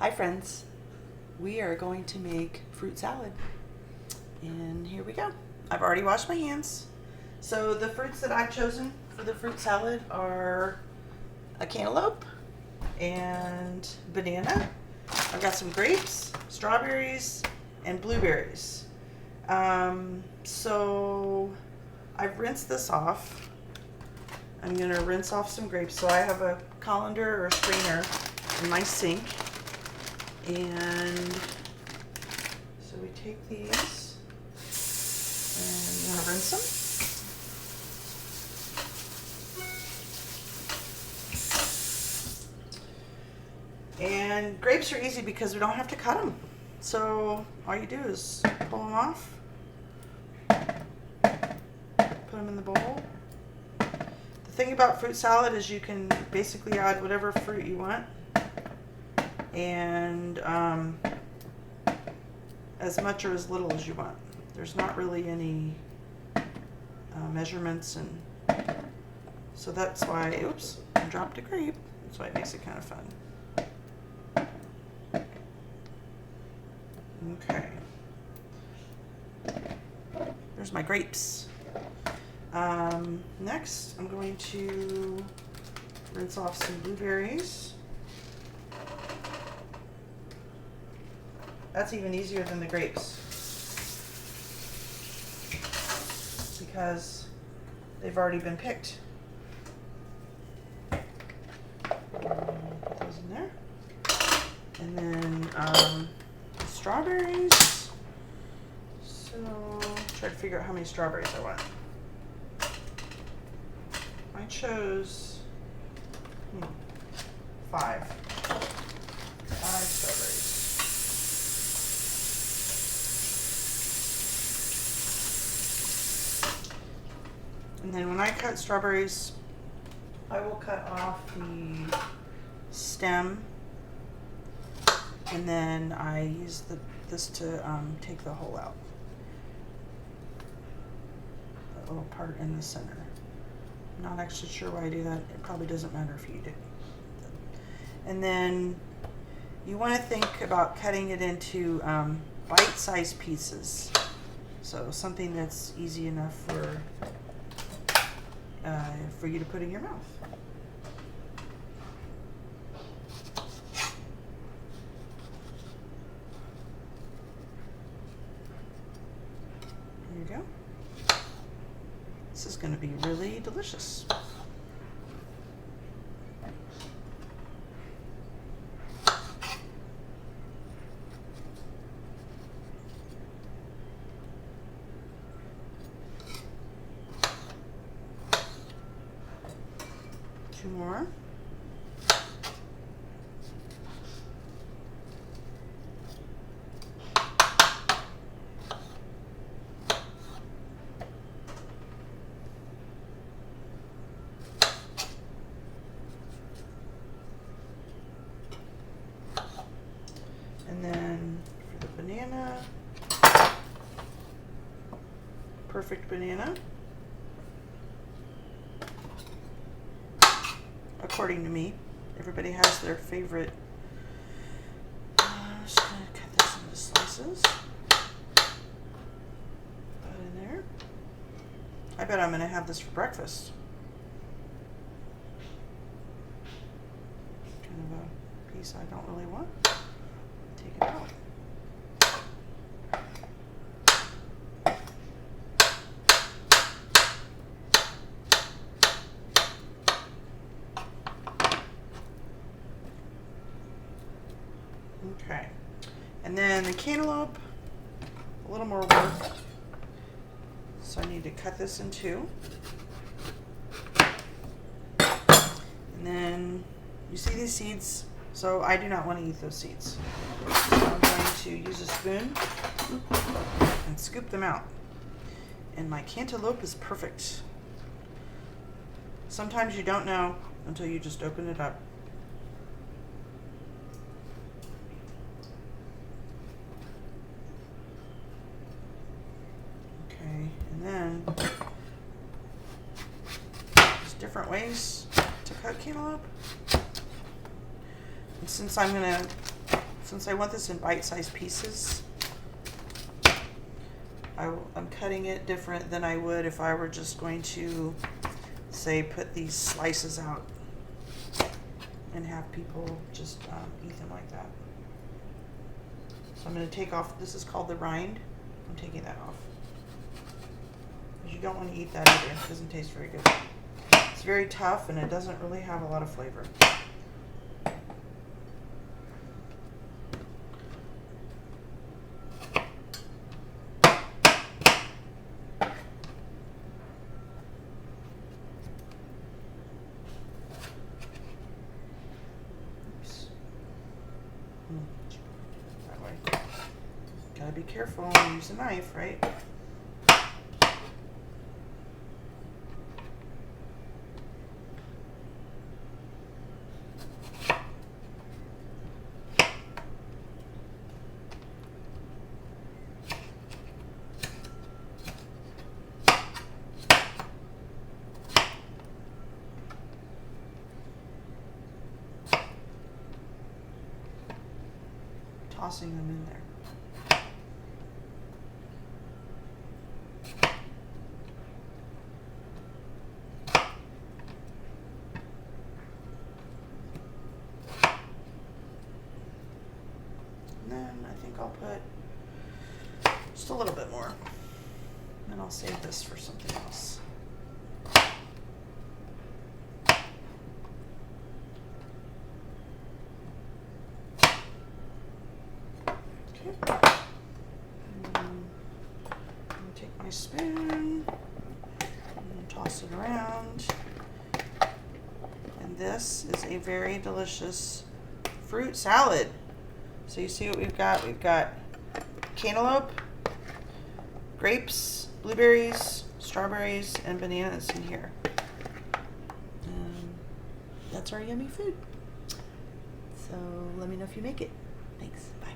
Hi friends, we are going to make fruit salad, and here we go. I've already washed my hands. So the fruits that I've chosen for the fruit salad are a cantaloupe and banana. I've got some grapes, strawberries, and blueberries. So I've rinsed this off. I'm going to rinse off some grapes. So I have a colander or a strainer in my sink. And so we take these and we're going to rinse them. And grapes are easy because we don't have to cut them. So all you do is pull them off, put them in the bowl. The thing about fruit salad is you can basically add whatever fruit you want. And as much or as little as you want. There's not really any measurements, and so that's why, oops, I dropped a grape. That's why it makes it kind of fun. Okay. There's my grapes. Next, I'm going to rinse off some blueberries. That's even easier than the grapes because they've already been picked. Put those in there. And then strawberries. So try to figure out how many strawberries I want. I chose 5. 5 strawberries. And then when I cut strawberries, I will cut off the stem, and then I use this to take the hole out. That little part in the center. I'm not actually sure why I do that. It probably doesn't matter if you do. And then you want to think about cutting it into bite-sized pieces. So something that's easy enough for you to put in your mouth. There you go. This is going to be really delicious. Two more. And then for the banana, perfect banana. According to me, everybody has their favorite. I'm just going to cut this into slices. Put it in there. I bet I'm going to have this for breakfast. Kind of a piece I don't really want. Take it out. Okay, and then the cantaloupe, a little more work. So I need to cut this in 2. And then you see these seeds, so I do not want to eat those seeds. So I'm going to use a spoon and scoop them out. And my cantaloupe is perfect. Sometimes you don't know until you just open it up. And then there's different ways to cut cantaloupe. And since I'm going to since I want this in bite-sized pieces, I'm cutting it different than I would if I were just going to, say, put these slices out and have people just eat them like that. So I'm going to take off, this is called the rind. I'm taking that off. Because you don't want to eat that either. It doesn't taste very good. It's very tough and it doesn't really have a lot of flavor. That way. Gotta be careful when you use a knife, right? Tossing them in there. And then I think I'll put just a little bit more. And then I'll save this for something else. Take my spoon and toss it around. And this is a very delicious fruit salad. So you see what we've got? We've got cantaloupe, grapes, blueberries, strawberries, and bananas in here. And that's our yummy food. So let me know if you make it. Thanks. Bye.